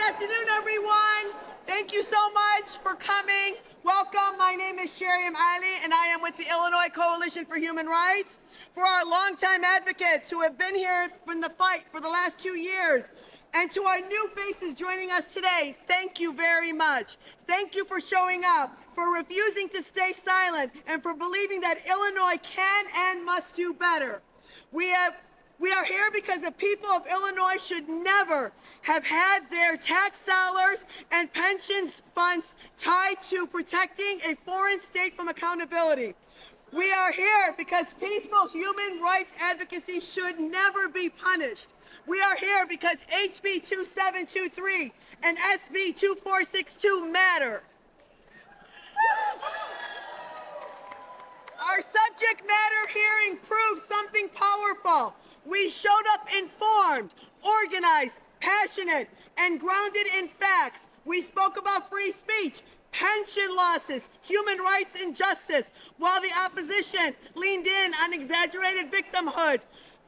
afternoon, everyone. Thank you so much for coming. Welcome. My name is Ichr, and I am with the Illinois Coalition for Human Rights. For our longtime advocates who have been here in the fight for the last 2 years, and to our new faces joining us today, thank you very much. Thank you for showing up, for refusing to stay silent, and for believing that Illinois can and must do better. We are here because the people of Illinois should never have had their tax dollars and pensions funds tied to protecting a foreign state from accountability. We are here because peaceful human rights advocacy should never be punished. We are here because HB 2723 and SB 2462 matter. Our subject matter hearing proves something powerful. We showed up informed, organized, passionate, and grounded in facts. We spoke about free speech, pension losses, human rights and justice, while the opposition leaned in on exaggerated victimhood,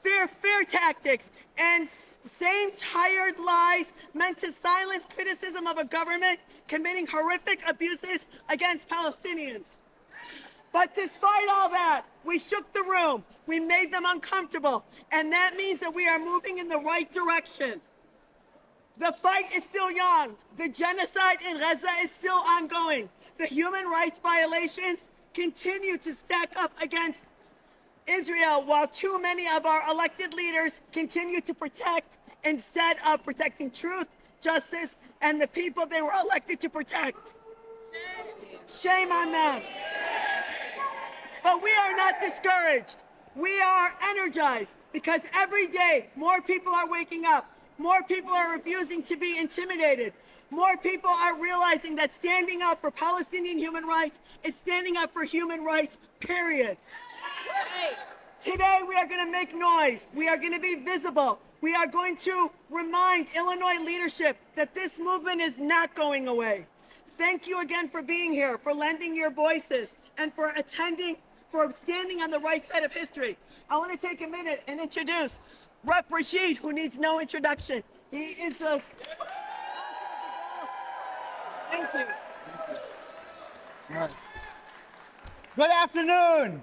fear tactics, and same tired lies meant to silence criticism of a government committing horrific abuses against Palestinians. But despite all that, we shook the room, we made them uncomfortable, and that means that we are moving in the right direction. The fight is still young. The genocide in Gaza is still ongoing. The human rights violations continue to stack up against Israel, while too many of our elected leaders continue to protect instead of protecting truth, justice, and the people they were elected to protect. Shame on them. But we are not discouraged. We are energized because every day more people are waking up. More people are refusing to be intimidated. More people are realizing that standing up for Palestinian human rights is standing up for human rights, period. Today we are going to make noise. We are going to be visible. We are going to remind Illinois leadership that this movement is not going away. Thank you again for being here, for lending your voices, and for standing on the right side of history. I want to take a minute and introduce Rep. Rashid, who needs no introduction. He is the... Thank you. All right. Good afternoon.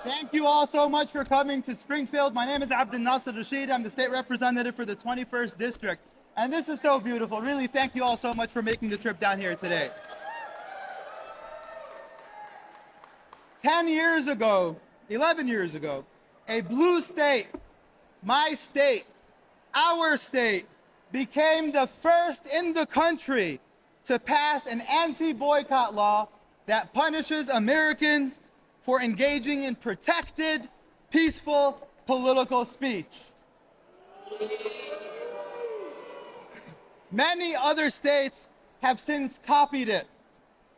Thank you all so much for coming to Springfield. My name is Abdel Nasser Rashid. I'm the state representative for the 21st District. And this is so beautiful. Really, thank you all so much for making the trip down here today. 10 years ago, 11 years ago, a blue state, my state, our state, became the first in the country to pass an anti-boycott law that punishes Americans for engaging in protected, peaceful political speech. Many other states have since copied it.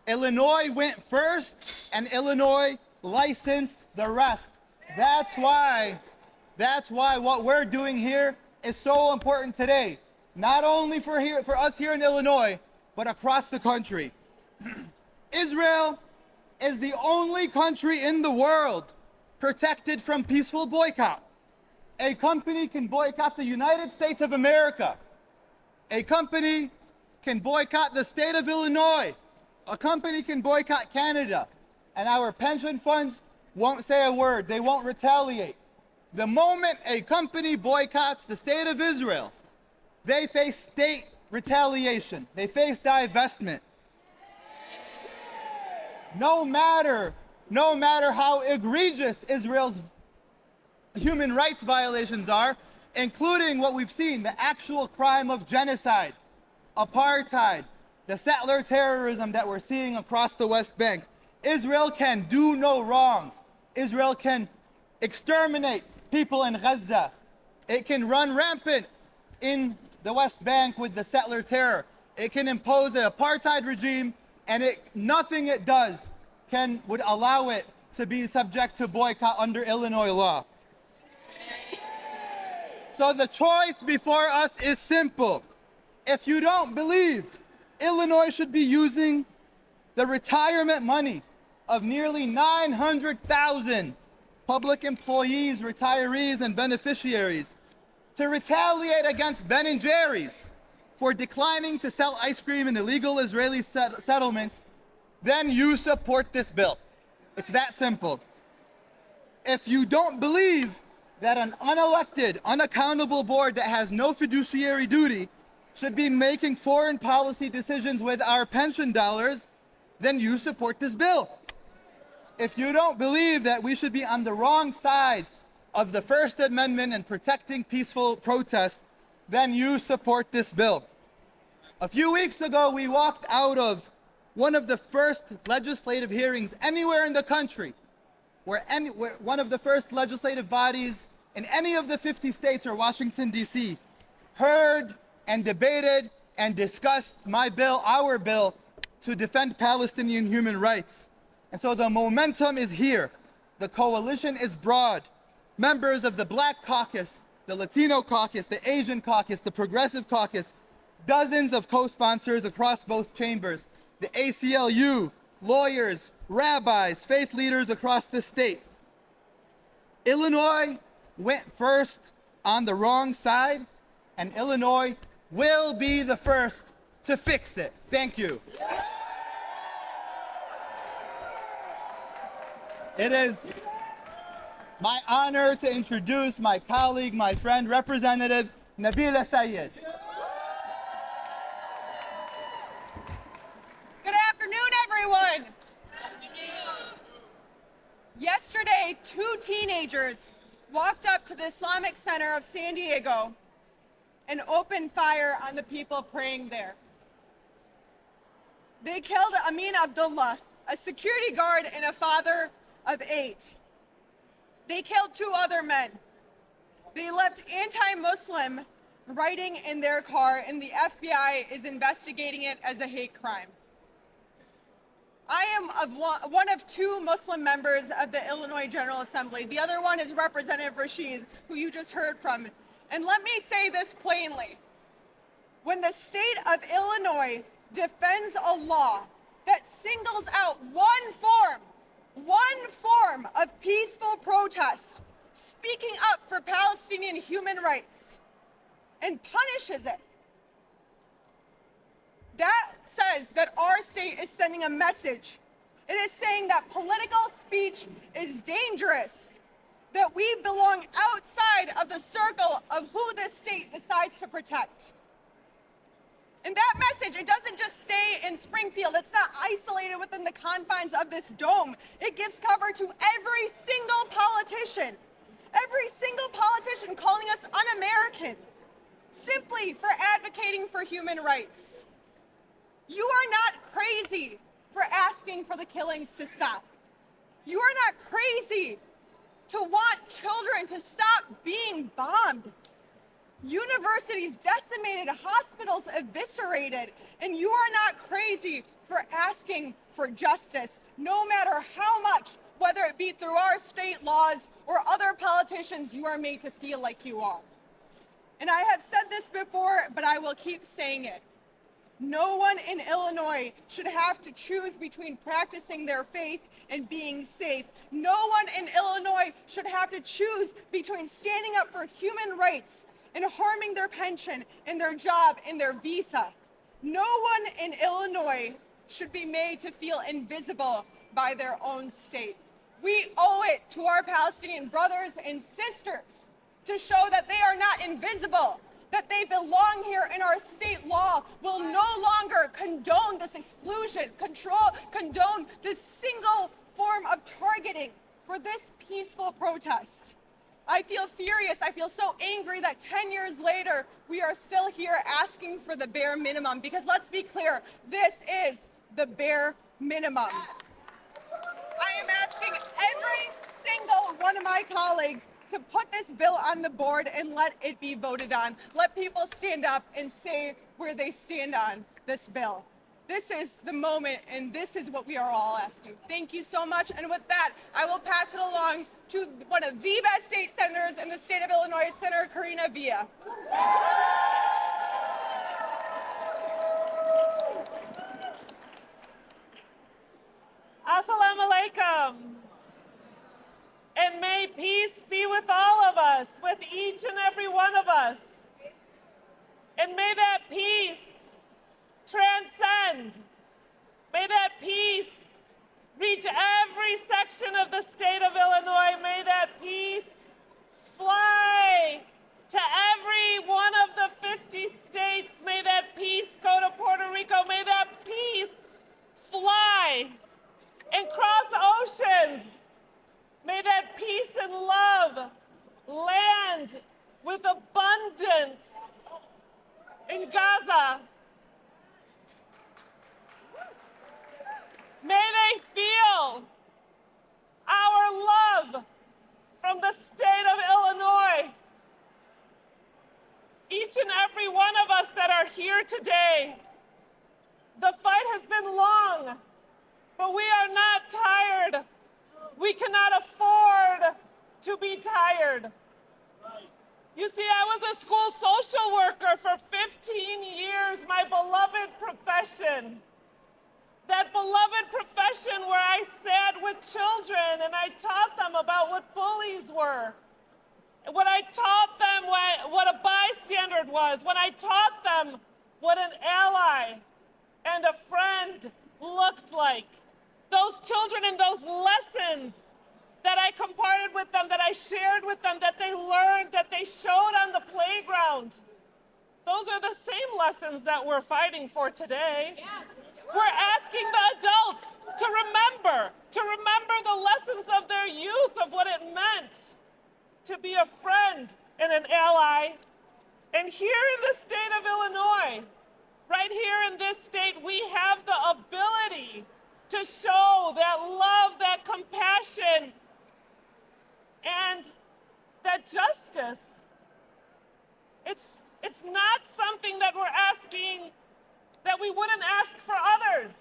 Illinois went first, and Illinois licensed the rest. That's why what we're doing here is so important today, not only for us here in Illinois, but across the country. Israel is the only country in the world protected from peaceful boycott. A company can boycott the United States of America. A company can boycott the state of Illinois. A company can boycott Canada, and our pension funds won't say a word. They won't retaliate. The moment a company boycotts the state of Israel, they face state retaliation. They face divestment. No matter how egregious Israel's human rights violations are, including what we've seen, the actual crime of genocide, apartheid, the settler terrorism that we're seeing across the West Bank. Israel can do no wrong. Israel can exterminate people in Gaza. It can run rampant in the West Bank with the settler terror. It can impose an apartheid regime, and nothing it does would allow it to be subject to boycott under Illinois law. So the choice before us is simple. If you don't believe Illinois should be using the retirement money of nearly 900,000 public employees, retirees, and beneficiaries to retaliate against Ben & Jerry's, for declining to sell ice cream in illegal Israeli settlements, then you support this bill. It's that simple. If you don't believe that an unelected, unaccountable board that has no fiduciary duty should be making foreign policy decisions with our pension dollars, then you support this bill. If you don't believe that we should be on the wrong side of the First Amendment and protecting peaceful protest, then you support this bill. A few weeks ago, we walked out of one of the first legislative hearings anywhere in the country, where one of the first legislative bodies in any of the 50 states or Washington, D.C., heard and debated and discussed my bill, our bill, to defend Palestinian human rights. And so the momentum is here. The coalition is broad. Members of the Black Caucus, the Latino Caucus, the Asian Caucus, the Progressive Caucus, dozens of co-sponsors across both chambers, the ACLU, lawyers, rabbis, faith leaders across the state. Illinois went first on the wrong side, and Illinois will be the first to fix it. Thank you. It is my honor to introduce my colleague, my friend, Representative Nabila Sayed. Good afternoon, everyone. Yesterday, 2 teenagers walked up to the Islamic Center of San Diego and opened fire on the people praying there. They killed Amin Abdullah, a security guard and a father of 8. They killed 2 other men. They left anti-Muslim writing in their car, and the FBI is investigating it as a hate crime. I am one of 2 Muslim members of the Illinois General Assembly. The other one is Representative Rashid, who you just heard from. And let me say this plainly. When the state of Illinois defends a law that singles out one form of peaceful protest, speaking up for Palestinian human rights, and punishes it, that says that our state is sending a message. It is saying that political speech is dangerous, that we belong outside of the circle of who this state decides to protect. And that message, it doesn't just stay in Springfield. It's not isolated within the confines of this dome. It gives cover to every single politician calling us un-American, simply for advocating for human rights. You are not crazy for asking for the killings to stop. You are not crazy to want children to stop being bombed. Universities decimated, hospitals eviscerated, and you are not crazy for asking for justice, no matter how much, whether it be through our state laws or other politicians, you are made to feel like you are. And I have said this before, but I will keep saying it. No one in Illinois should have to choose between practicing their faith and being safe. No one in Illinois should have to choose between standing up for human rights and harming their pension and their job and their visa. No one in Illinois should be made to feel invisible by their own state. We owe it to our Palestinian brothers and sisters to show that they are not invisible, that they belong here, and our state law will no longer condone this exclusion, condone this single form of targeting for this peaceful protest. I feel furious. I feel so angry that 10 years later, we are still here asking for the bare minimum, because let's be clear, this is the bare minimum. I am asking every single one of my colleagues to put this bill on the board and let it be voted on. Let people stand up and say where they stand on this bill. This is the moment, and this is what we are all asking. Thank you so much. And with that, I will pass it along to one of the best state senators in the state of Illinois, Senator Karina Villa. Assalamu alaikum. And may peace be with all of us, with each and every one of us. And may that peace of the state of Illinois, may that peace fly to every one of the 50 states. May that peace go to Puerto Rico. May that peace fly and cross oceans. May that peace and love land with abundance in Gaza. May they feel our love from the state of Illinois. Each and every one of us that are here today, the fight has been long, but we are not tired. We cannot afford to be tired. You see, I was a school social worker for 15 years, my beloved profession. That beloved profession where I sat with children and I taught them about what bullies were. When I taught them what a bystander was, when I taught them what an ally and a friend looked like. Those children and those lessons that I comparted with them, that I shared with them, that they learned, that they showed on the playground. Those are the same lessons that we're fighting for today. Yes. We're asking the adults to remember the lessons of their youth, of what it meant to be a friend and an ally. And here in the state of Illinois, right here in this state, we have the ability to show that love, that compassion, and that justice. It's not something that we're asking that we wouldn't ask for others.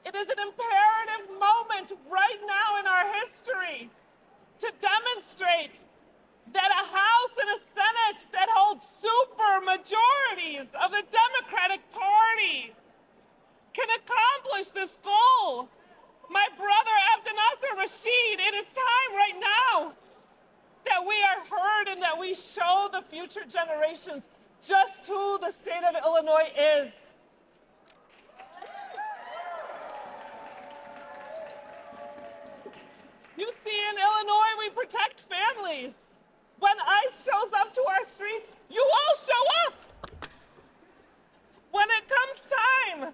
It is an imperative moment right now in our history to demonstrate that a House and a Senate that holds super majorities of the Democratic Party can accomplish this goal. My brother Abdel Rashid, it is time right now that we are heard and that we show the future generations just who the state of Illinois is. You see, in Illinois, we protect families. When ICE shows up to our streets, you all show up. When it comes time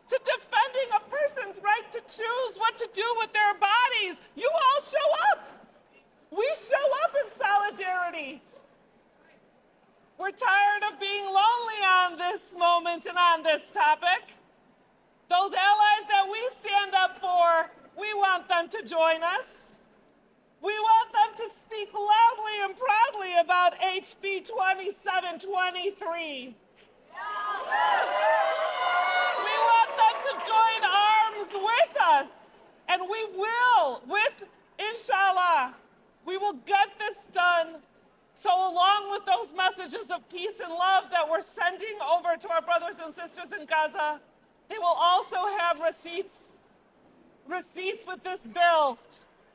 to defending a person's right to choose what to do with their bodies, you all show up. We show up in solidarity. We're tired of being lonely on this moment and on this topic. Those allies that we stand up for, we want them to join us. We want them to speak loudly and proudly about HB 2723. We want them to join arms with us, and we will, inshallah, we will get this done. So along with those messages of peace and love that we're sending over to our brothers and sisters in Gaza, they will also have receipts with this bill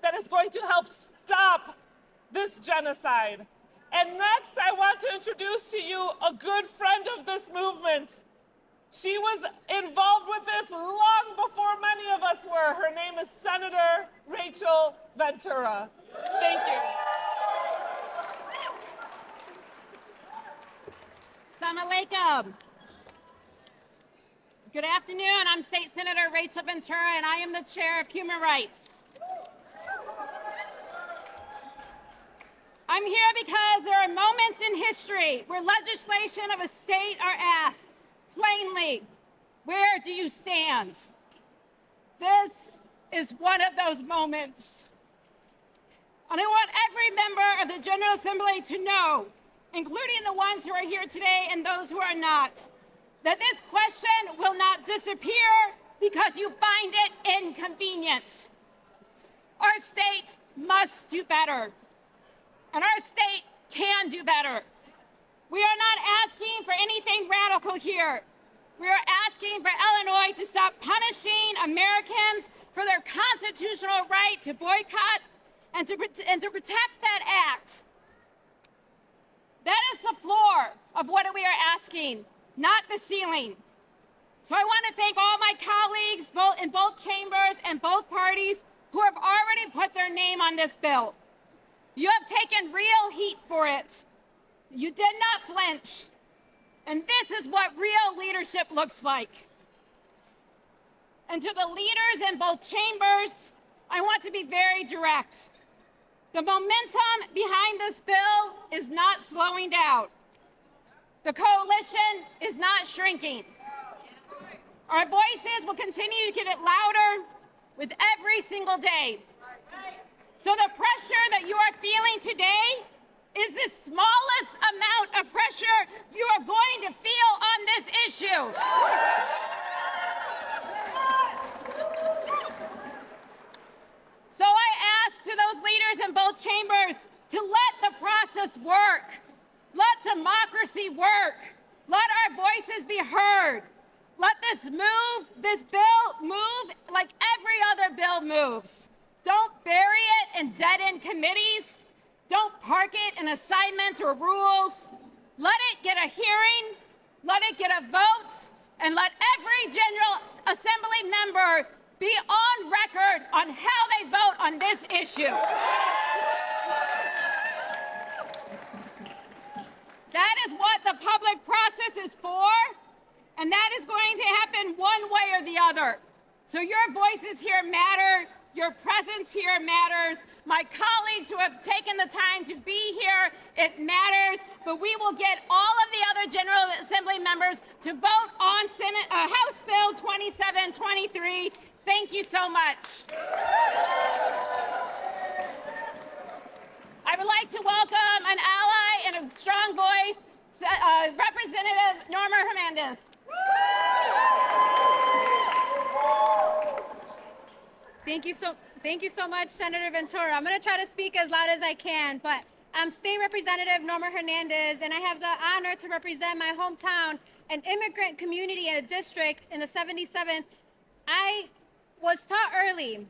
that is going to help stop this genocide. And next, I want to introduce to you a good friend of this movement. She was involved with this long before many of us were. Her name is Senator Rachel Ventura. Thank you. Assalamu alaikum. Good afternoon. I'm State Senator Rachel Ventura, and I am the chair of Human Rights. I'm here because there are moments in history where legislation of a state are asked plainly, where do you stand? This is one of those moments. And I want every member of the General Assembly to know, including the ones who are here today and those who are not, that this question will not disappear because you find it inconvenient. Our state must do better, and our state can do better. We are not asking for anything radical here. We are asking for Illinois to stop punishing Americans for their constitutional right to boycott and to protect that act. That is the floor of what we are asking, not the ceiling. So I want to thank all my colleagues in both chambers and both parties who have already put their name on this bill. You have taken real heat for it. You did not flinch. And this is what real leadership looks like. And to the leaders in both chambers, I want to be very direct. The momentum behind this bill is not slowing down. The coalition is not shrinking. Our voices will continue to get it louder with every single day. So the pressure that you are feeling today is the smallest amount of pressure you are going to feel on this issue. So I ask to those leaders in both chambers to let the process work. Let democracy work. Let our voices be heard. Let this bill move like every other bill moves. Don't bury it in dead-end committees. Don't park it in assignments or rules. Let it get a hearing, let it get a vote, and let every General Assembly member be on record on how they vote on this issue. That is what the public process is for, and that is going to happen one way or the other. So your voices here matter. Your presence here matters. My colleagues who have taken the time to be here, it matters. But we will get all of the other General Assembly members to vote on House Bill 2723. Thank you so much. I would like to welcome an ally and a strong voice, Representative Norma Hernandez. Thank you so much, Senator Ventura. I'm going to try to speak as loud as I can, but I'm State Representative Norma Hernandez, and I have the honor to represent my hometown, an immigrant community in a district in the 77th. I was taught early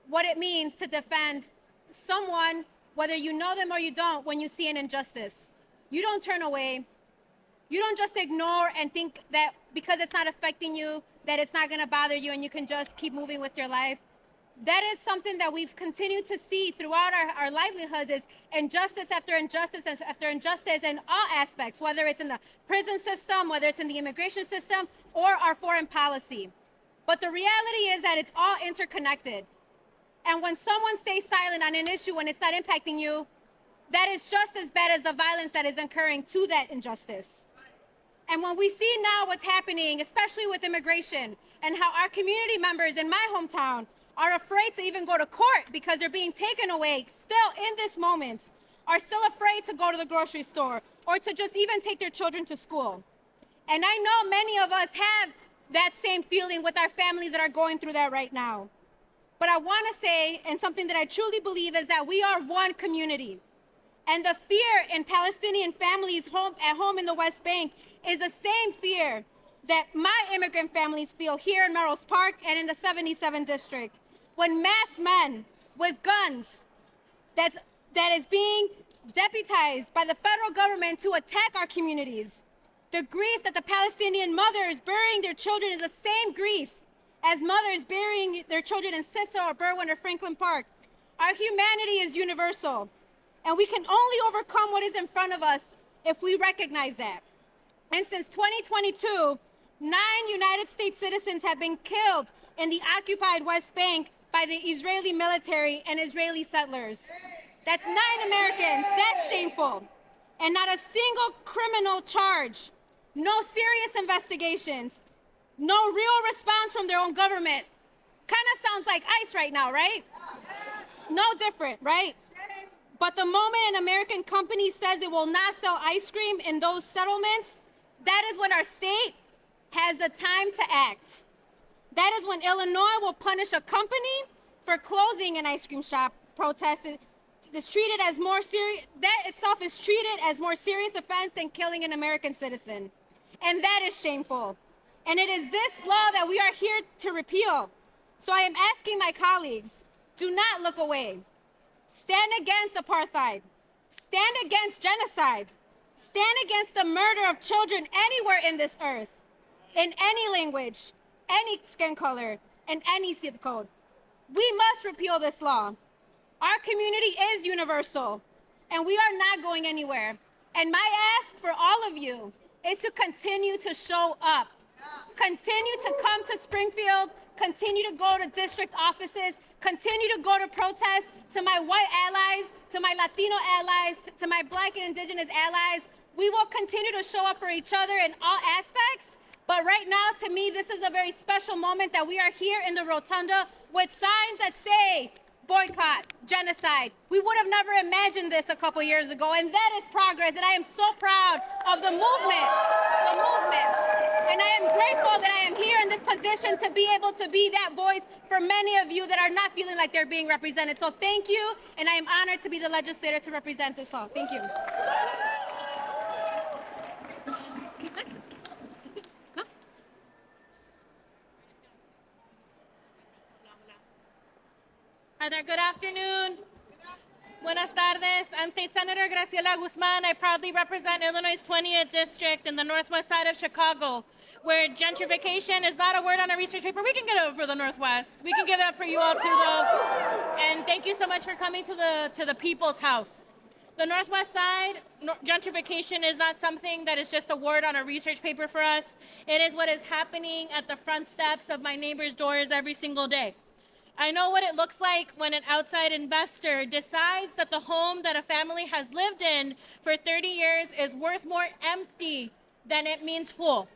what it means to defend someone, whether you know them or you don't, when you see an injustice. You don't turn away. You don't just ignore and think that because it's not affecting you, that it's not going to bother you and you can just keep moving with your life. That is something that we've continued to see throughout our livelihoods, is injustice after injustice after injustice in all aspects, whether it's in the prison system, whether it's in the immigration system, or our foreign policy. But the reality is that it's all interconnected. And when someone stays silent on an issue when it's not impacting you, that is just as bad as the violence that is occurring to that injustice. And when we see now what's happening, especially with immigration, and how our community members in my hometown are afraid to even go to court because they're being taken away still in this moment, are still afraid to go to the grocery store or to just even take their children to school. And I know many of us have that same feeling with our families that are going through that right now. But I want to say, and something that I truly believe, is that we are one community. And the fear in Palestinian families at home in the West Bank is the same fear that my immigrant families feel here in Melrose Park and in the 77th district. When mass men with guns that is being deputized by the federal government to attack our communities. The grief that the Palestinian mothers burying their children is the same grief as mothers burying their children in Cicero or Berwyn or Franklin Park. Our humanity is universal, and we can only overcome what is in front of us if we recognize that. And since 2022, 9 United States citizens have been killed in the occupied West Bank by the Israeli military and Israeli settlers. That's 9 Americans. That's shameful. And not a single criminal charge, no serious investigations, no real response from their own government. Kind of sounds like ICE right now, right? No different, right? But the moment an American company says it will not sell ice cream in those settlements, that is when our state has the time to act. That is when Illinois will punish a company for closing an ice cream shop protest. It's treated as more serious. That itself is treated as more serious offense than killing an American citizen. And that is shameful. And it is this law that we are here to repeal. So I am asking my colleagues, do not look away. Stand against apartheid. Stand against genocide. Stand against the murder of children anywhere in this earth, in any language, any skin color, and any zip code. We must repeal this law. Our community is universal, and we are not going anywhere. And my ask for all of you is to continue to show up. Continue to come to Springfield, continue to go to district offices, continue to go to protests. To my white allies, to my Latino allies, to my Black and Indigenous allies, we will continue to show up for each other in all aspects. But right now, to me, this is a very special moment that we are here in the Rotunda with signs that say boycott, genocide. We would have never imagined this a couple years ago, and that is progress, and I am so proud of the movement. And I am grateful that I am here in this position to be able to be that voice for many of you that are not feeling like they're being represented. So thank you, and I am honored to be the legislator to represent this law. Thank you. Hi there, good afternoon. Buenas tardes. I'm State Senator Graciela Guzman. I proudly represent Illinois' 20th District in the northwest side of Chicago, where gentrification is not a word on a research paper. We can get it for the Northwest. We can give that for you all too, though. And thank you so much for coming to the People's House. The Northwest side, gentrification is not something that is just a word on a research paper for us. It is what is happening at the front steps of my neighbor's doors every single day. I know what it looks like when an outside investor decides that the home that a family has lived in for 30 years is worth more empty than it means full.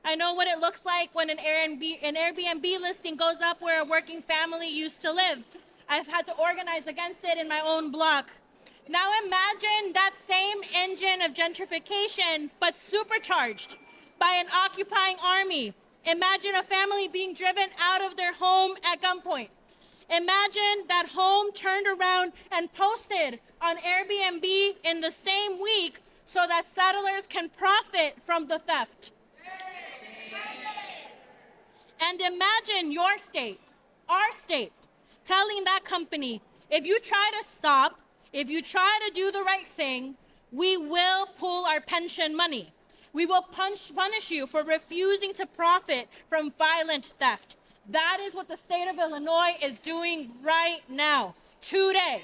I know what it looks like when an Airbnb listing goes up where a working family used to live. I've had to organize against it in my own block. Now imagine that same engine of gentrification, but supercharged by an occupying army. Imagine a family being driven out of their home at gunpoint. Imagine that home turned around and posted on Airbnb in the same week so that settlers can profit from the theft. And imagine your state, our state, telling that company, if you try to stop, if you try to do the right thing, we will pull our pension money. We will punish you for refusing to profit from violent theft. That is what the state of Illinois is doing right now, today.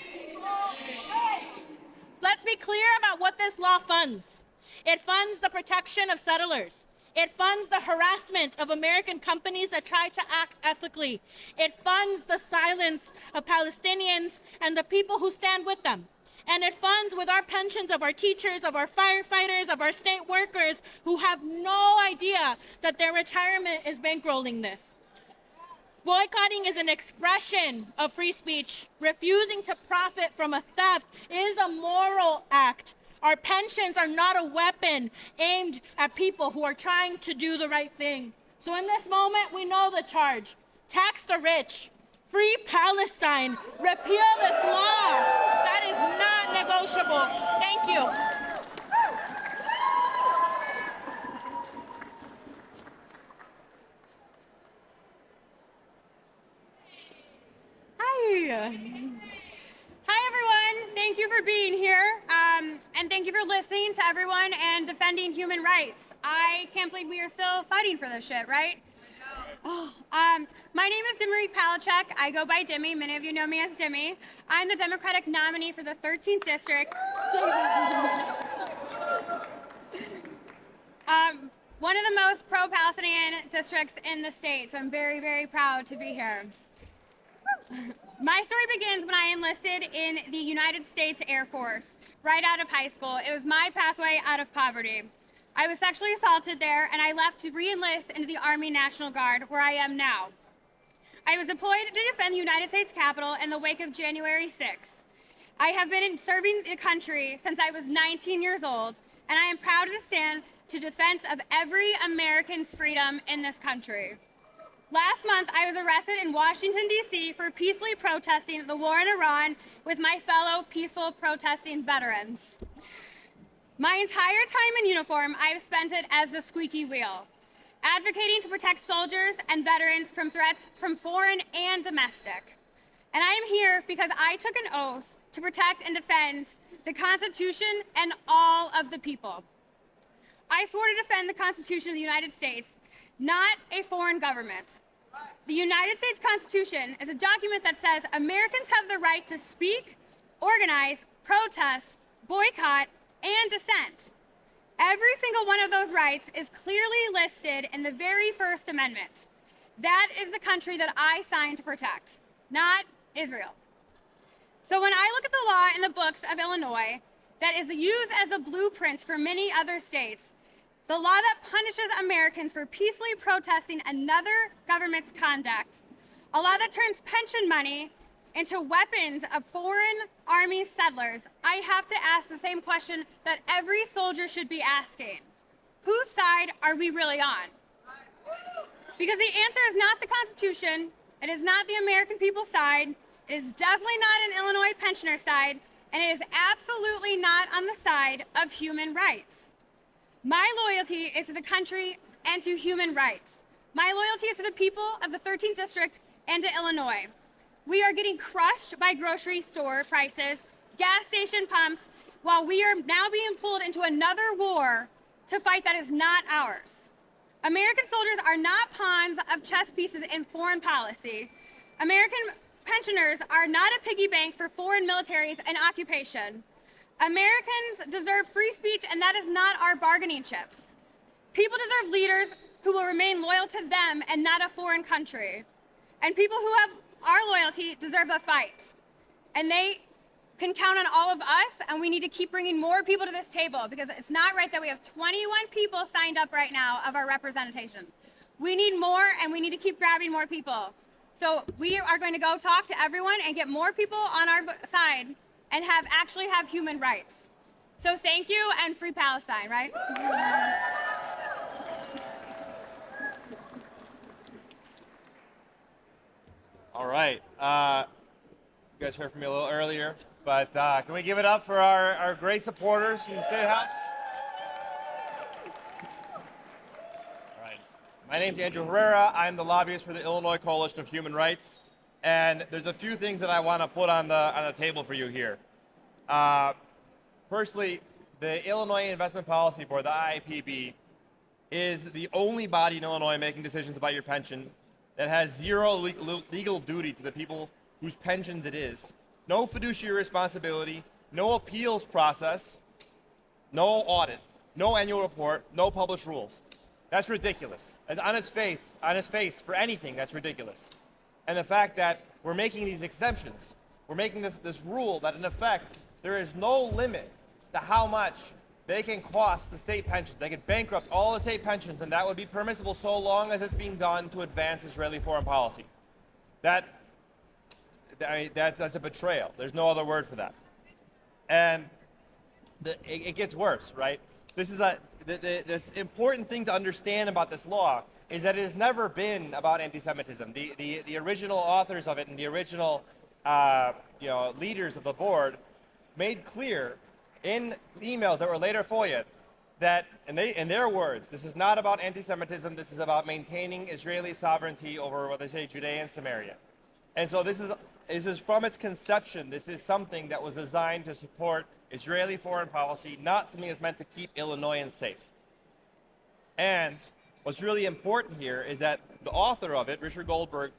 Let's be clear about what this law funds. It funds the protection of settlers. It funds the harassment of American companies that try to act ethically. It funds the silence of Palestinians and the people who stand with them. And it funds with our pensions of our teachers, of our firefighters, of our state workers who have no idea that their retirement is bankrolling this. Boycotting is an expression of free speech. Refusing to profit from a theft is a moral act. Our pensions are not a weapon aimed at people who are trying to do the right thing. So in this moment, we know the charge. Tax the rich. Free Palestine. Repeal this law. That is not negotiable. Thank you. Hi, everyone. Thank you for being here. And thank you for listening to everyone and defending human rights. I can't believe we are still fighting for this shit, right? My name is Dimmery Palachuk. I go by Dimmy. Many of you know me as Dimmy. I'm the Democratic nominee for the 13th District. One of the most pro-Palestinian districts in the state, so I'm very, very proud to be here. My story begins when I enlisted in the United States Air Force, right out of high school. It was my pathway out of poverty. I was sexually assaulted there, and I left to re-enlist into the Army National Guard, where I am now. I was deployed to defend the United States Capitol in the wake of January 6th. I have been serving the country since I was 19 years old, and I am proud to stand to defense of every American's freedom in this country. Last month, I was arrested in Washington, D.C. for peacefully protesting the war in Iran with my fellow peaceful protesting veterans. My entire time in uniform, I have spent it as the squeaky wheel, advocating to protect soldiers and veterans from threats from foreign and domestic. And I am here because I took an oath to protect and defend the Constitution and all of the people. I swore to defend the Constitution of the United States, not a foreign government. The United States Constitution is a document that says Americans have the right to speak, organize, protest, boycott, and dissent. Every single one of those rights is clearly listed in the very First Amendment. That is the country that I signed to protect, not Israel. So when I look at the law in the books of Illinois that is used as the blueprint for many other states, the law that punishes Americans for peacefully protesting another government's conduct, a law that turns pension money into weapons of foreign army settlers, I have to ask the same question that every soldier should be asking. Whose side are we really on? Because the answer is not the Constitution, it is not the American people's side, it is definitely not an Illinois pensioner side, and it is absolutely not on the side of human rights. My loyalty is to the country and to human rights. My loyalty is to the people of the 13th District and to Illinois. We are getting crushed by grocery store prices, gas station pumps, while we are now being pulled into another war to fight that is not ours. American soldiers are not pawns of chess pieces in foreign policy. American pensioners are not a piggy bank for foreign militaries and occupation. Americans deserve free speech, and that is not our bargaining chips. People deserve leaders who will remain loyal to them and not a foreign country. And people who have our loyalty deserve a fight. And they can count on all of us, and we need to keep bringing more people to this table, because it's not right that we have 21 people signed up right now of our representation. We need more, and we need to keep grabbing more people. So we are going to go talk to everyone and get more people on our side and actually have human rights. So thank you, and free Palestine, right? All right. You guys heard from me a little earlier, but can we give it up for our great supporters in the State House? All right. My name's Andrew Herrera. I'm the lobbyist for the Illinois Coalition of Human Rights, and there's a few things that I want to put on the table for you here. Firstly, the Illinois Investment Policy Board, the IIPB, is the only body in Illinois making decisions about your pension that has zero legal duty to the people whose pensions it is. No fiduciary responsibility, no appeals process, no audit, no annual report, no published rules. That's ridiculous. As on its face, for anything, that's ridiculous. And the fact that we're making these exemptions, we're making this rule that in effect, there is no limit to how much they can cost the state pensions. They could bankrupt all the state pensions, and that would be permissible so long as it's being done to advance Israeli foreign policy. That's a betrayal. There's no other word for that. And it gets worse, right? This is the important thing to understand about this law is that it has never been about anti-Semitism. The original authors of it and the original leaders of the board made clear in emails that were later FOIA'd that, in their words, this is not about anti-Semitism, this is about maintaining Israeli sovereignty over what they say Judea and Samaria. And so this is from its conception, this is something that was designed to support Israeli foreign policy, not something that's meant to keep Illinoisans safe. And what's really important here is that the author of it, Richard Goldberg,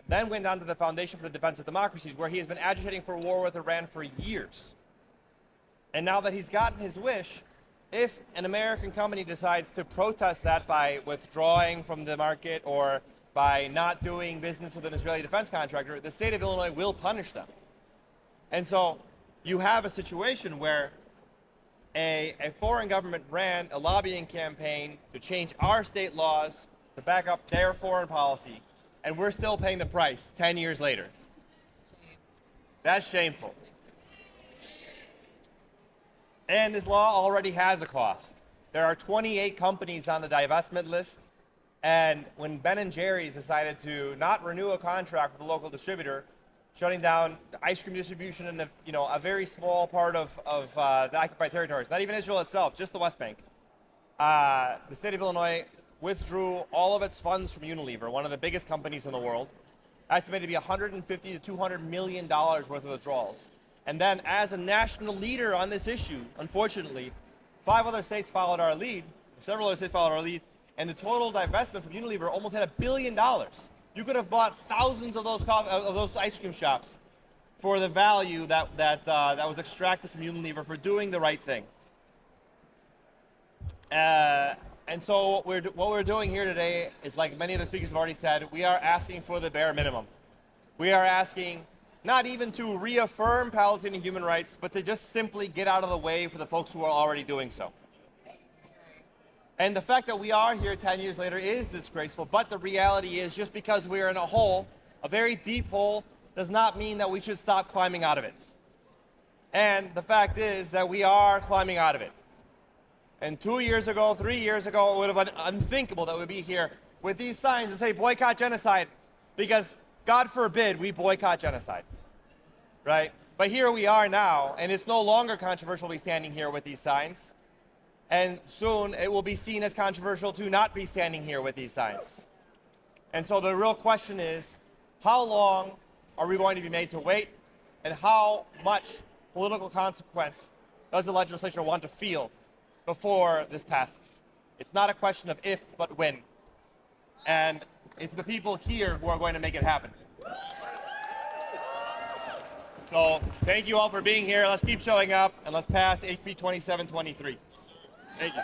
then went on to the Foundation for the Defense of Democracies, where he has been agitating for war with Iran for years. And now that he's gotten his wish, if an American company decides to protest that by withdrawing from the market or by not doing business with an Israeli defense contractor, the state of Illinois will punish them. And so you have a situation where a foreign government ran a lobbying campaign to change our state laws to back up their foreign policy, and we're still paying the price 10 years later. That's shameful. And this law already has a cost. There are 28 companies on the divestment list, and when Ben & Jerry's decided to not renew a contract with a local distributor, shutting down ice cream distribution in a very small part of the occupied territories, not even Israel itself, just the West Bank, the state of Illinois withdrew all of its funds from Unilever, one of the biggest companies in the world, estimated to be $150 to $200 million worth of withdrawals. And then, as a national leader on this issue, unfortunately, several other states followed our lead, and the total divestment from Unilever almost had $1 billion. You could have bought thousands of those ice cream shops for the value that was extracted from Unilever for doing the right thing. And so what we're doing here today is, like many of the speakers have already said, we are asking for the bare minimum. We are asking not even to reaffirm Palestinian human rights, but to just simply get out of the way for the folks who are already doing so. And the fact that we are here 10 years later is disgraceful, but the reality is just because we're in a hole, a very deep hole, does not mean that we should stop climbing out of it. And the fact is that we are climbing out of it. And 2 years ago, 3 years ago, it would have been unthinkable that we'd be here with these signs that say boycott genocide, because God forbid we boycott genocide, right? But here we are now, and it's no longer controversial to be standing here with these signs. And soon it will be seen as controversial to not be standing here with these signs. And so the real question is, how long are we going to be made to wait? And how much political consequence does the legislature want to feel before this passes? It's not a question of if, but when. And it's the people here who are going to make it happen. So thank you all for being here. Let's keep showing up, and let's pass HB 2723. Thank you.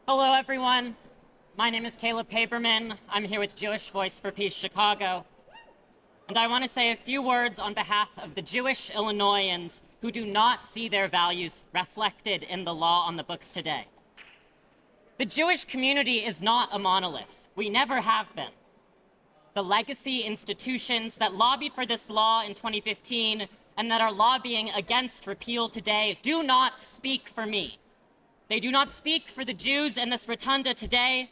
Hello, everyone. My name is Caleb Paperman. I'm here with Jewish Voice for Peace Chicago. And I want to say a few words on behalf of the Jewish Illinoisans who do not see their values reflected in the law on the books today. The Jewish community is not a monolith. We never have been. The legacy institutions that lobbied for this law in 2015 and that are lobbying against repeal today do not speak for me. They do not speak for the Jews in this rotunda today,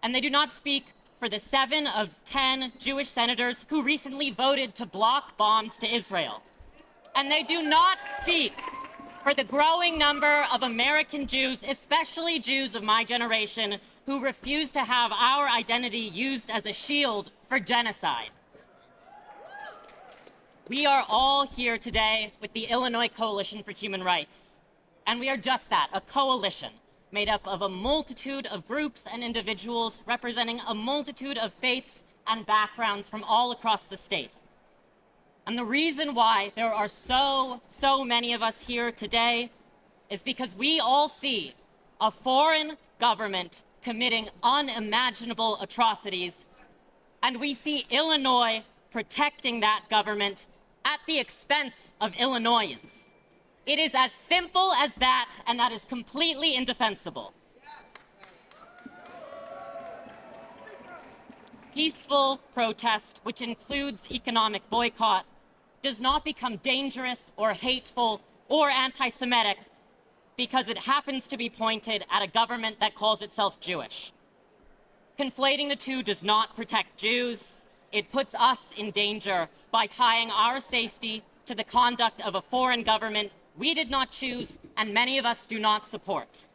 and they do not speak for the 7 of 10 Jewish senators who recently voted to block bombs to Israel. And they do not speak for the growing number of American Jews, especially Jews of my generation, who refuse to have our identity used as a shield for genocide. We are all here today with the Illinois Coalition for Human Rights. And we are just that, a coalition made up of a multitude of groups and individuals representing a multitude of faiths and backgrounds from all across the state. And the reason why there are so many of us here today is because we all see a foreign government committing unimaginable atrocities, and we see Illinois protecting that government at the expense of Illinoisans. It is as simple as that, and that is completely indefensible. Peaceful protest, which includes economic boycott, does not become dangerous or hateful or anti-Semitic because it happens to be pointed at a government that calls itself Jewish. Conflating the two does not protect Jews. It puts us in danger by tying our safety to the conduct of a foreign government we did not choose and many of us do not support.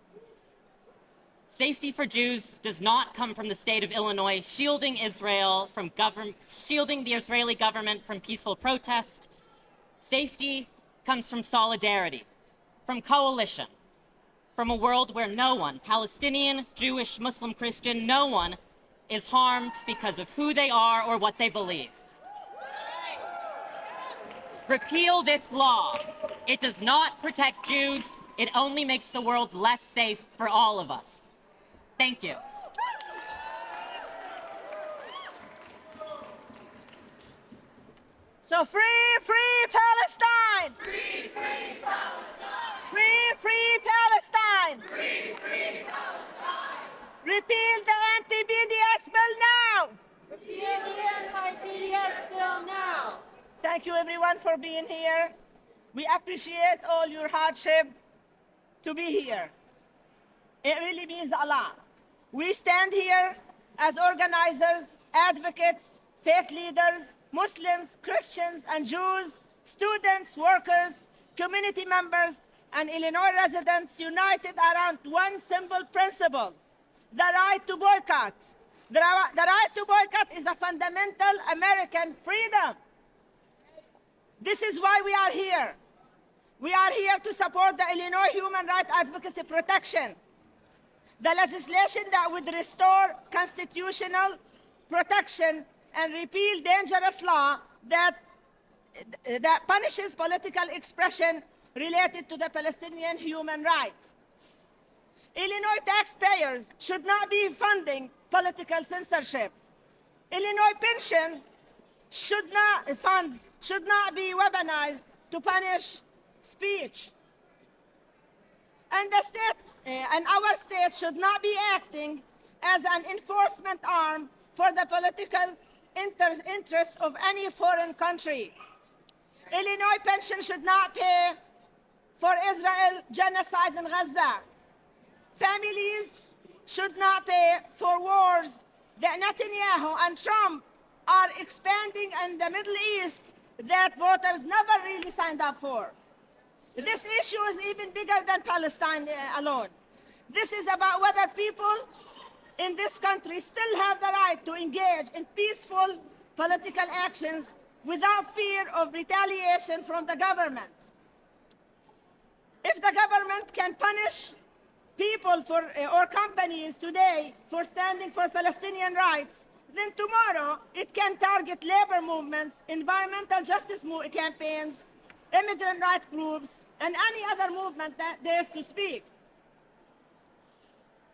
Safety for Jews does not come from the state of Illinois shielding the Israeli government from peaceful protest. Safety comes from solidarity, from coalition, from a world where no one, Palestinian, Jewish, Muslim, Christian, no one is harmed because of who they are or what they believe. Repeal this law. It does not protect Jews. It only makes the world less safe for all of us. Thank you. So free Palestine! Free Palestine! Free Palestine! Free Palestine! Repeal the anti-BDS bill now! Repeal the anti-BDS bill now! Thank you everyone for being here. We appreciate all your hardship to be here. It really means a lot. We stand here as organizers, advocates, faith leaders, Muslims, Christians, and Jews, students, workers, community members, and Illinois residents united around one simple principle: the right to boycott. The right to boycott is a fundamental American freedom. This is why we are here. We are here to support the Illinois Human Rights Advocacy Protection, the legislation that would restore constitutional protection and repeal dangerous law that punishes political expression related to the Palestinian human rights. Illinois taxpayers should not be funding political censorship. Illinois pension funds should not be weaponized to punish speech. And our state should not be acting as an enforcement arm for the political interests of any foreign country. Illinois pension should not pay for Israel genocide in Gaza. Families should not pay for wars that Netanyahu and Trump are expanding in the Middle East that voters never really signed up for. This issue is even bigger than Palestine alone. This is about whether people in this country still have the right to engage in peaceful political actions without fear of retaliation from the government. If the government can punish people or companies today for standing for Palestinian rights, then tomorrow it can target labor movements, environmental justice campaigns, immigrant rights groups, and any other movement that dares to speak.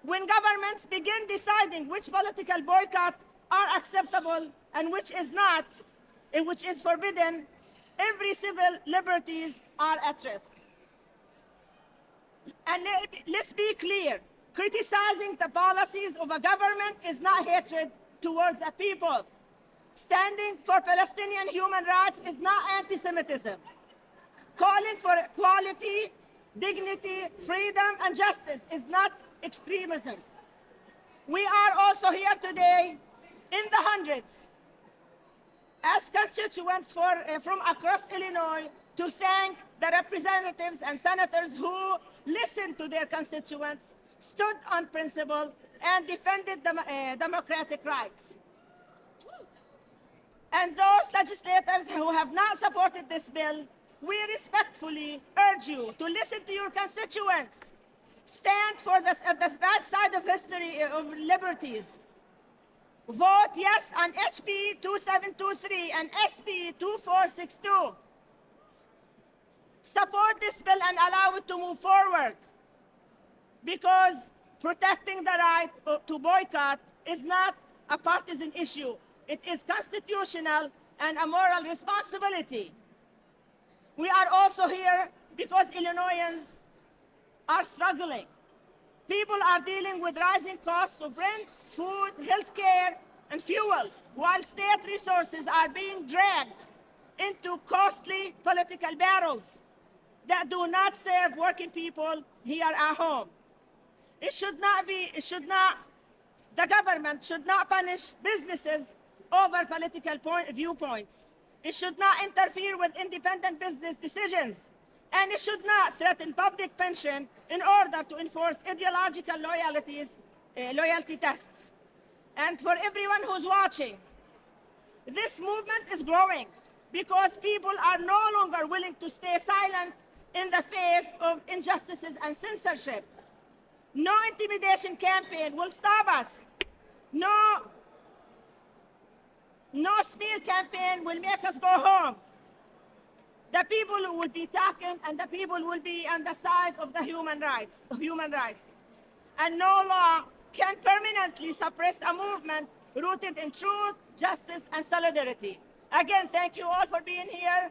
When governments begin deciding which political boycott are acceptable and which is not, and which is forbidden, every civil liberties are at risk. And let's be clear, criticizing the policies of a government is not hatred towards a people. Standing for Palestinian human rights is not anti-Semitism. Calling for equality, dignity, freedom, and justice is not extremism. We are also here today in the hundreds as constituents from across Illinois to thank the representatives and senators who listened to their constituents, stood on principle, and defended democratic rights. And those legislators who have not supported this bill, we respectfully urge you to listen to your constituents. Stand for this at the right side of history of liberties. Vote yes on HB 2723 and SB 2462. Support this bill and allow it to move forward, because protecting the right to boycott is not a partisan issue. It is constitutional and a moral responsibility. We are also here because Illinoisans are struggling. People are dealing with rising costs of rent, food, health care, and fuel, while state resources are being dragged into costly political battles that do not serve working people here at home. The government should not punish businesses over political viewpoints. It should not interfere with independent business decisions. And it should not threaten public pension in order to enforce ideological loyalty tests. And for everyone who's watching, this movement is growing because people are no longer willing to stay silent in the face of injustices and censorship. No intimidation campaign will stop us. No smear campaign will make us go home. The people will be talking, and the people will be on the side of the human rights. And no law can permanently suppress a movement rooted in truth, justice, and solidarity. Again, thank you all for being here.